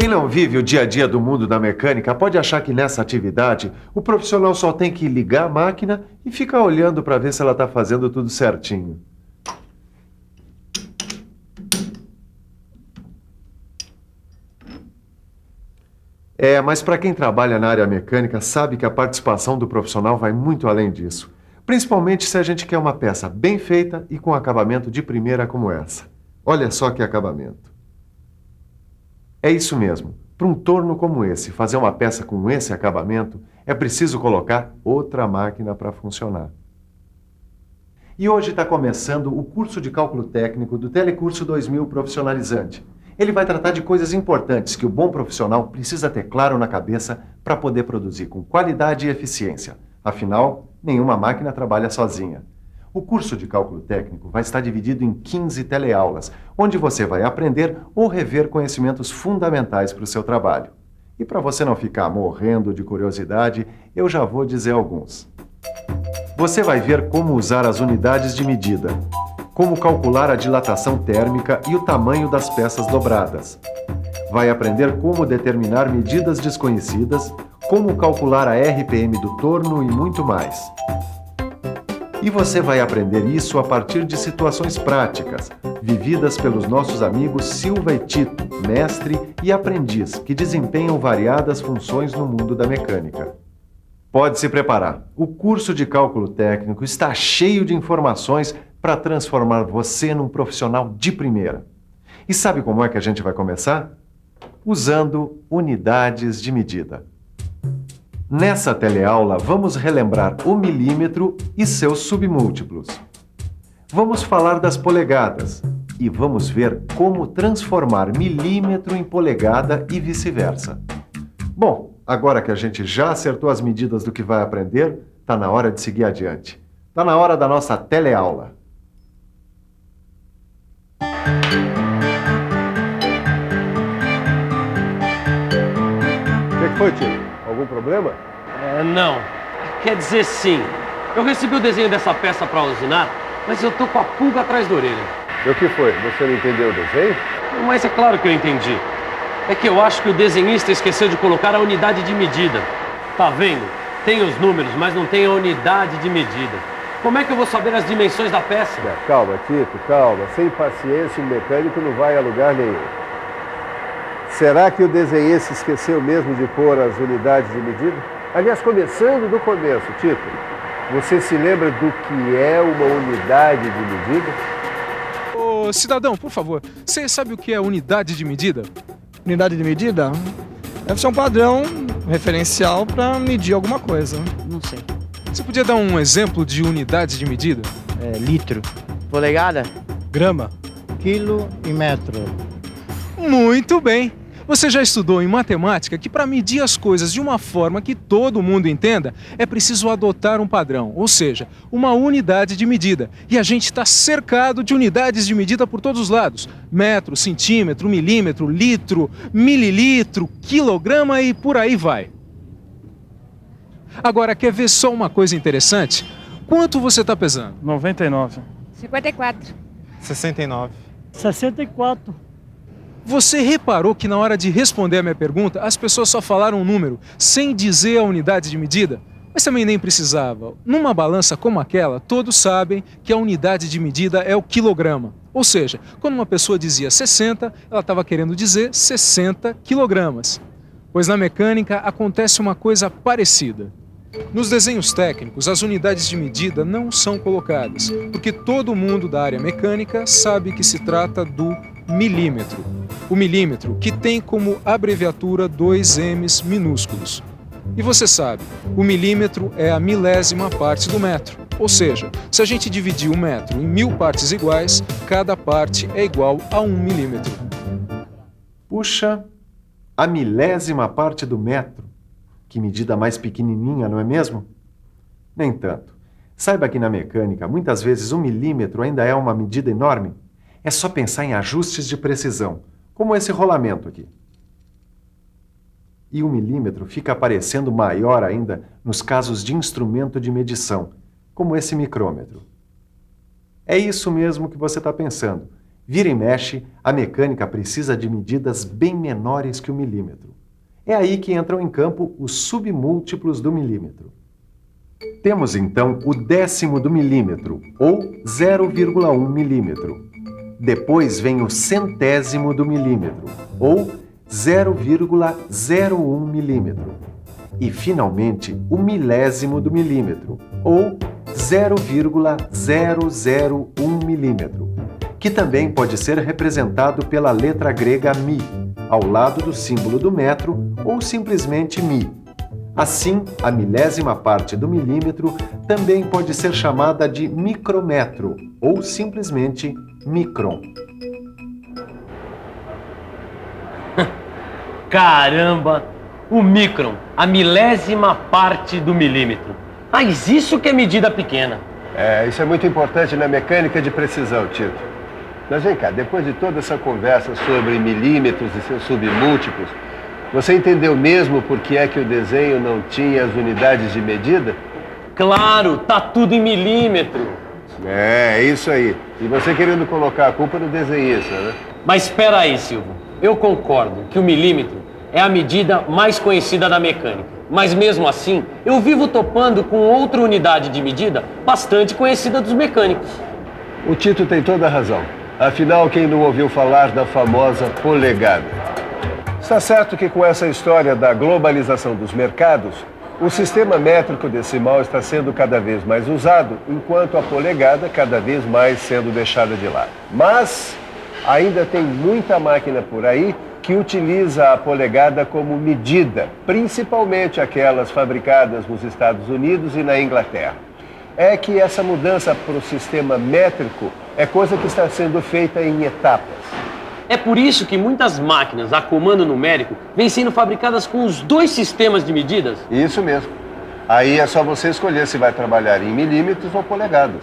Quem não vive o dia a dia do mundo da mecânica pode achar que nessa atividade o profissional só tem que ligar a máquina e ficar olhando para ver se ela está fazendo tudo certinho. Mas para quem trabalha na área mecânica sabe que a participação do profissional vai muito além disso. Principalmente se a gente quer uma peça bem feita e com acabamento de primeira como essa. Olha só que acabamento. É isso mesmo. Para um torno como esse, fazer uma peça com esse acabamento, é preciso colocar outra máquina para funcionar. E hoje está começando o curso de cálculo técnico do Telecurso 2000 Profissionalizante. Ele vai tratar de coisas importantes que o bom profissional precisa ter claro na cabeça para poder produzir com qualidade e eficiência. Afinal, nenhuma máquina trabalha sozinha. O curso de cálculo técnico vai estar dividido em 15 teleaulas, onde você vai aprender ou rever conhecimentos fundamentais para o seu trabalho. E para você não ficar morrendo de curiosidade, eu já vou dizer alguns. Você vai ver como usar as unidades de medida, como calcular a dilatação térmica e o tamanho das peças dobradas. Vai aprender como determinar medidas desconhecidas, como calcular a RPM do torno e muito mais. E você vai aprender isso a partir de situações práticas, vividas pelos nossos amigos Silva e Tito, mestre e aprendiz, que desempenham variadas funções no mundo da mecânica. Pode se preparar. O curso de cálculo técnico está cheio de informações para transformar você num profissional de primeira. E sabe como é que a gente vai começar? Usando unidades de medida. Nessa teleaula, vamos relembrar o milímetro e seus submúltiplos. Vamos falar das polegadas e vamos ver como transformar milímetro em polegada e vice-versa. Bom, agora que a gente já acertou as medidas do que vai aprender, está na hora de seguir adiante. Está na hora da nossa teleaula. O que foi, tio? Algum problema? Não. Quer dizer, sim. Eu recebi o desenho dessa peça para usinar, mas eu tô com a pulga atrás da orelha. E o que foi? Você não entendeu o desenho? Mas é claro que eu entendi. É que eu acho que o desenhista esqueceu de colocar a unidade de medida. Tá vendo? Tem os números, mas não tem a unidade de medida. Como é que eu vou saber as dimensões da peça? Calma, Tito, calma. Sem paciência, o mecânico não vai a lugar nenhum. Será que o desenhista esqueceu mesmo de pôr as unidades de medida? Aliás, começando do começo, Tito, você se lembra do que é uma unidade de medida? Ô, cidadão, por favor, você sabe o que é unidade de medida? Unidade de medida? Deve ser um padrão referencial para medir alguma coisa. Não sei. Você podia dar um exemplo de unidade de medida? Litro. Polegada? Grama. Quilo e metro. Muito bem! Você já estudou em matemática que para medir as coisas de uma forma que todo mundo entenda, é preciso adotar um padrão, ou seja, uma unidade de medida. E a gente está cercado de unidades de medida por todos os lados. Metro, centímetro, milímetro, litro, mililitro, quilograma e por aí vai. Agora, quer ver só uma coisa interessante? Quanto você está pesando? 99. 54. 69. 64. Você reparou que na hora de responder a minha pergunta, as pessoas só falaram um número, sem dizer a unidade de medida? Mas também nem precisava. Numa balança como aquela, todos sabem que a unidade de medida é o quilograma. Ou seja, quando uma pessoa dizia 60, ela estava querendo dizer 60 quilogramas. Pois na mecânica acontece uma coisa parecida. Nos desenhos técnicos, as unidades de medida não são colocadas, porque todo mundo da área mecânica sabe que se trata do milímetro. O milímetro, que tem como abreviatura 2 M's minúsculos. E você sabe, o milímetro é a milésima parte do metro. Ou seja, se a gente dividir o metro em 1000 partes iguais, cada parte é igual a 1 milímetro. Puxa, a milésima parte do metro. Que medida mais pequenininha, não é mesmo? Nem tanto. Saiba que na mecânica, muitas vezes 1 milímetro ainda é uma medida enorme. É só pensar em ajustes de precisão, como esse rolamento aqui. E 1 milímetro fica aparecendo maior ainda nos casos de instrumento de medição, como esse micrômetro. É isso mesmo que você está pensando. Vira e mexe, a mecânica precisa de medidas bem menores que o milímetro. É aí que entram em campo os submúltiplos do milímetro. Temos então o décimo do milímetro, ou 0,1 milímetro. Depois vem o centésimo do milímetro, ou 0,01 milímetro. E, finalmente, o milésimo do milímetro, ou 0,001 milímetro, que também pode ser representado pela letra grega mi, ao lado do símbolo do metro, ou simplesmente mi. Assim, a milésima parte do milímetro também pode ser chamada de micrômetro, ou simplesmente micron. Caramba! O micron, a milésima parte do milímetro. Mas isso que é medida pequena. Isso é muito importante na mecânica de precisão, Tito. Mas vem cá, depois de toda essa conversa sobre milímetros e seus submúltiplos, você entendeu mesmo por que é que o desenho não tinha as unidades de medida? Claro, tá tudo em milímetro. É isso aí. E você querendo colocar a culpa no desenhista, né? Mas espera aí, Silvio. Eu concordo que o milímetro é a medida mais conhecida da mecânica. Mas mesmo assim, eu vivo topando com outra unidade de medida bastante conhecida dos mecânicos. O Tito tem toda a razão. Afinal, quem não ouviu falar da famosa polegada? Está certo que com essa história da globalização dos mercados, o sistema métrico decimal está sendo cada vez mais usado, enquanto a polegada cada vez mais sendo deixada de lado. Mas ainda tem muita máquina por aí que utiliza a polegada como medida, principalmente aquelas fabricadas nos Estados Unidos e na Inglaterra. É que essa mudança para o sistema métrico é coisa que está sendo feita em etapas. É por isso que muitas máquinas a comando numérico vêm sendo fabricadas com os dois sistemas de medidas? Isso mesmo. Aí é só você escolher se vai trabalhar em milímetros ou polegadas.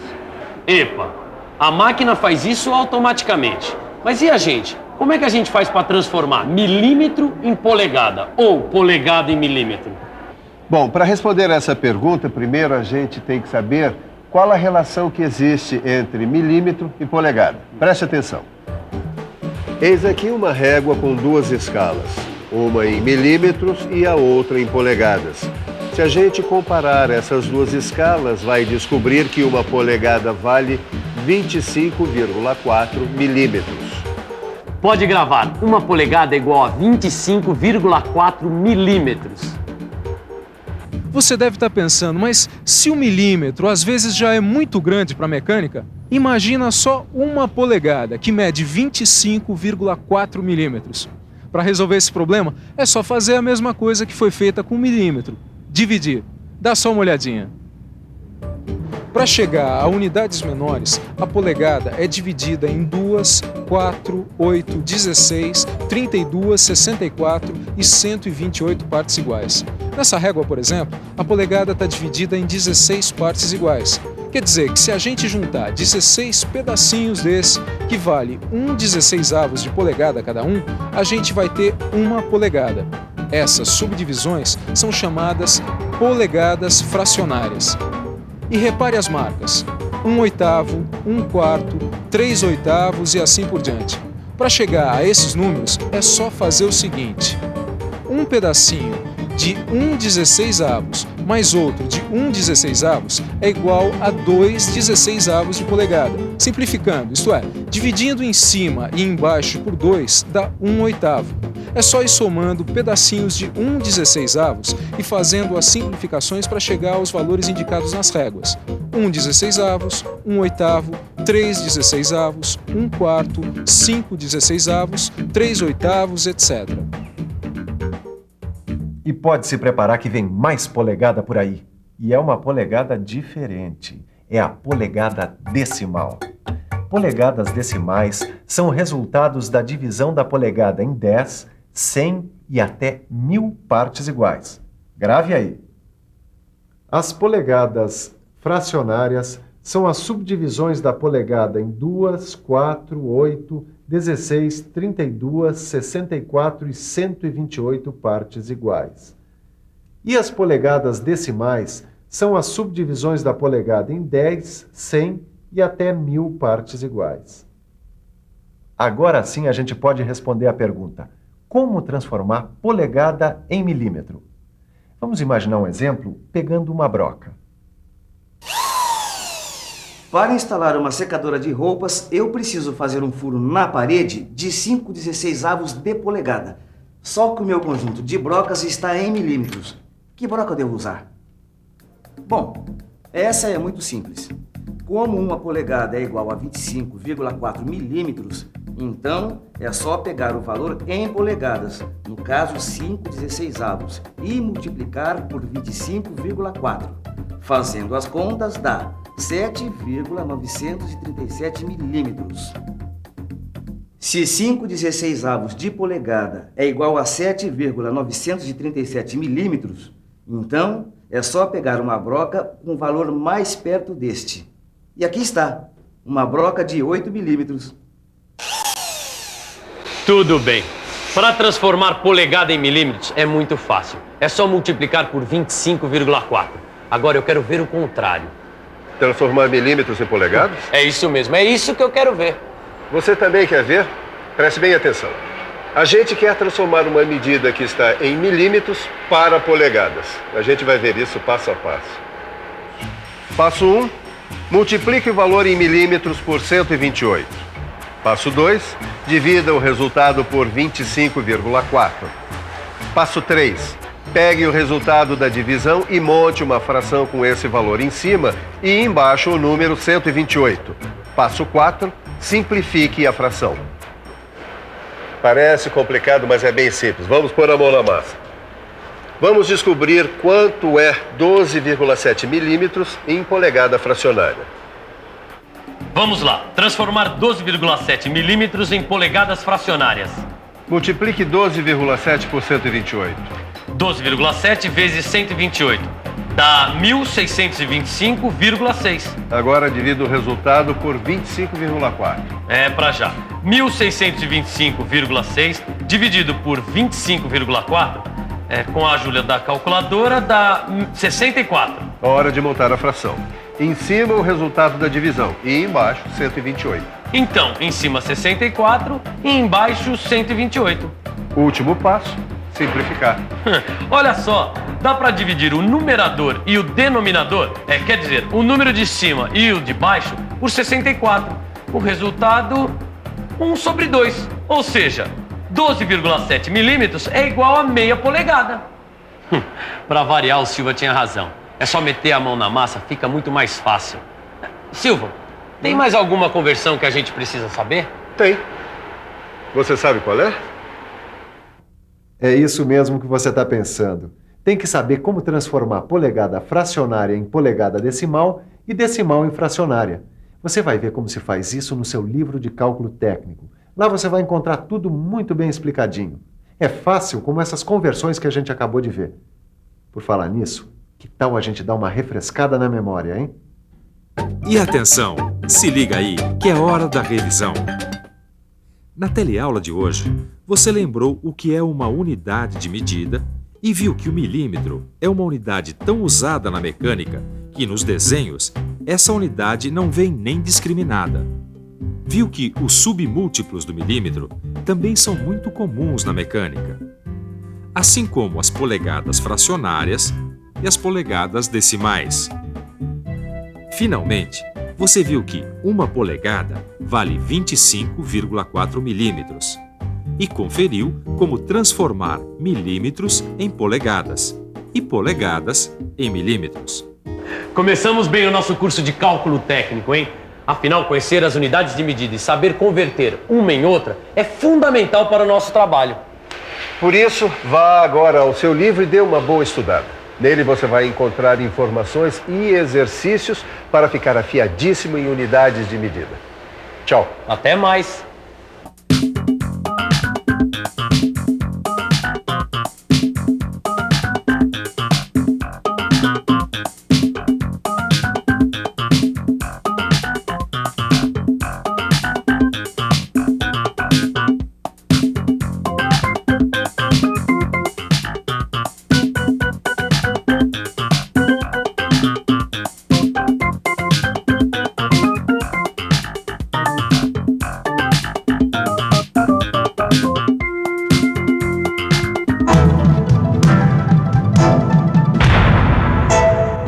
Epa, a máquina faz isso automaticamente. Mas e a gente? Como é que a gente faz para transformar milímetro em polegada ou polegada em milímetro? Bom, para responder essa pergunta, primeiro a gente tem que saber qual a relação que existe entre milímetro e polegada. Preste atenção. Eis aqui uma régua com duas escalas, uma em milímetros e a outra em polegadas. Se a gente comparar essas duas escalas, vai descobrir que uma polegada vale 25,4 milímetros. Pode gravar, uma polegada é igual a 25,4 milímetros. Você deve estar pensando, mas se o milímetro às vezes já é muito grande para a mecânica, imagina só uma polegada, que mede 25,4 milímetros. Para resolver esse problema, é só fazer a mesma coisa que foi feita com o milímetro. Dividir. Dá só uma olhadinha. Para chegar a unidades menores, a polegada é dividida em 2, 4, 8, 16, 32, 64 e 128 partes iguais. Nessa régua, por exemplo, a polegada está dividida em 16 partes iguais. Quer dizer que se a gente juntar 16 pedacinhos desse, que vale 1/16 de polegada cada um, a gente vai ter uma polegada. Essas subdivisões são chamadas polegadas fracionárias. E repare as marcas: 1/8, 1/4, 3/8 e assim por diante. Para chegar a esses números, é só fazer o seguinte: um pedacinho de 1/16 mais outro de 1/16 é igual a 2/16 de polegada. Simplificando, isto é, dividindo em cima e embaixo por 2 dá 1/8. É só ir somando pedacinhos de 1/16 e fazendo as simplificações para chegar aos valores indicados nas réguas: 1/16, 1/8, 3/16, 1/4, 5/16, 3/8, etc. E pode se preparar que vem mais polegada por aí. E é uma polegada diferente. É a polegada decimal. Polegadas decimais são resultados da divisão da polegada em 10, 100 e até 1000 partes iguais. Grave aí. As polegadas fracionárias são as subdivisões da polegada em 2, 4, 8, 16, 32, 64 e 128 partes iguais. E as polegadas decimais são as subdivisões da polegada em 10, 100 e até 1000 partes iguais. Agora sim a gente pode responder a pergunta: como transformar polegada em milímetro? Vamos imaginar um exemplo pegando uma broca. Para instalar uma secadora de roupas, eu preciso fazer um furo na parede de 5/16 de polegada. Só que o meu conjunto de brocas está em milímetros. Que broca eu devo usar? Bom, essa é muito simples. Como uma polegada é igual a 25,4 milímetros, então é só pegar o valor em polegadas, no caso 5/16, e multiplicar por 25,4. Fazendo as contas dá 7,937 milímetros. Se 5/16 de polegada é igual a 7,937 milímetros, então é só pegar uma broca com valor mais perto deste. E aqui está, uma broca de 8 milímetros. Tudo bem. Para transformar polegada em milímetros é muito fácil. É só multiplicar por 25,4. Agora eu quero ver o contrário. Transformar milímetros em polegadas? É isso mesmo, é isso que eu quero ver. Você também quer ver? Preste bem atenção. A gente quer transformar uma medida que está em milímetros para polegadas. A gente vai ver isso passo a passo. Passo 1. Multiplique o valor em milímetros por 128. Passo 2. Divida o resultado por 25,4. Passo 3. Pegue o resultado da divisão e monte uma fração com esse valor em cima e embaixo o número 128. Passo 4. Simplifique a fração. Parece complicado, mas é bem simples. Vamos pôr a mão na massa. Vamos descobrir quanto é 12,7 milímetros em polegada fracionária. Vamos lá, transformar 12,7 milímetros em polegadas fracionárias. Multiplique 12,7 por 128. 12,7 vezes 128 dá 1.625,6. Agora divida o resultado por 25,4. É pra já. 1.625,6 dividido por 25,4, com a ajuda da calculadora, dá 64. Hora de montar a fração. Em cima o resultado da divisão e embaixo 128. Então, em cima 64 e embaixo 128. Último passo, simplificar. Olha só, dá para dividir o numerador e o denominador, quer dizer, o número de cima e o de baixo, por 64. O resultado, 1/2. Ou seja, 12,7 milímetros é igual a meia polegada. Para variar, o Silva tinha razão. É só meter a mão na massa, fica muito mais fácil. Silva, tem mais alguma conversão que a gente precisa saber? Tem. Você sabe qual é? É isso mesmo que você está pensando. Tem que saber como transformar polegada fracionária em polegada decimal e decimal em fracionária. Você vai ver como se faz isso no seu livro de cálculo técnico. Lá você vai encontrar tudo muito bem explicadinho. É fácil como essas conversões que a gente acabou de ver. Por falar nisso, que tal a gente dar uma refrescada na memória, hein? E atenção, se liga aí que é hora da revisão. Na teleaula de hoje, você lembrou o que é uma unidade de medida e viu que o milímetro é uma unidade tão usada na mecânica que nos desenhos essa unidade não vem nem discriminada. Viu que os submúltiplos do milímetro também são muito comuns na mecânica, assim como as polegadas fracionárias e as polegadas decimais. Finalmente, você viu que uma polegada vale 25,4 milímetros e conferiu como transformar milímetros em polegadas e polegadas em milímetros. Começamos bem o nosso curso de cálculo técnico, hein? Afinal, conhecer as unidades de medida e saber converter uma em outra é fundamental para o nosso trabalho. Por isso, vá agora ao seu livro e dê uma boa estudada. Nele você vai encontrar informações e exercícios para ficar afiadíssimo em unidades de medida. Tchau. Até mais.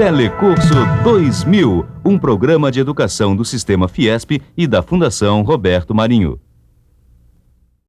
Telecurso 2000, um programa de educação do Sistema Fiesp e da Fundação Roberto Marinho.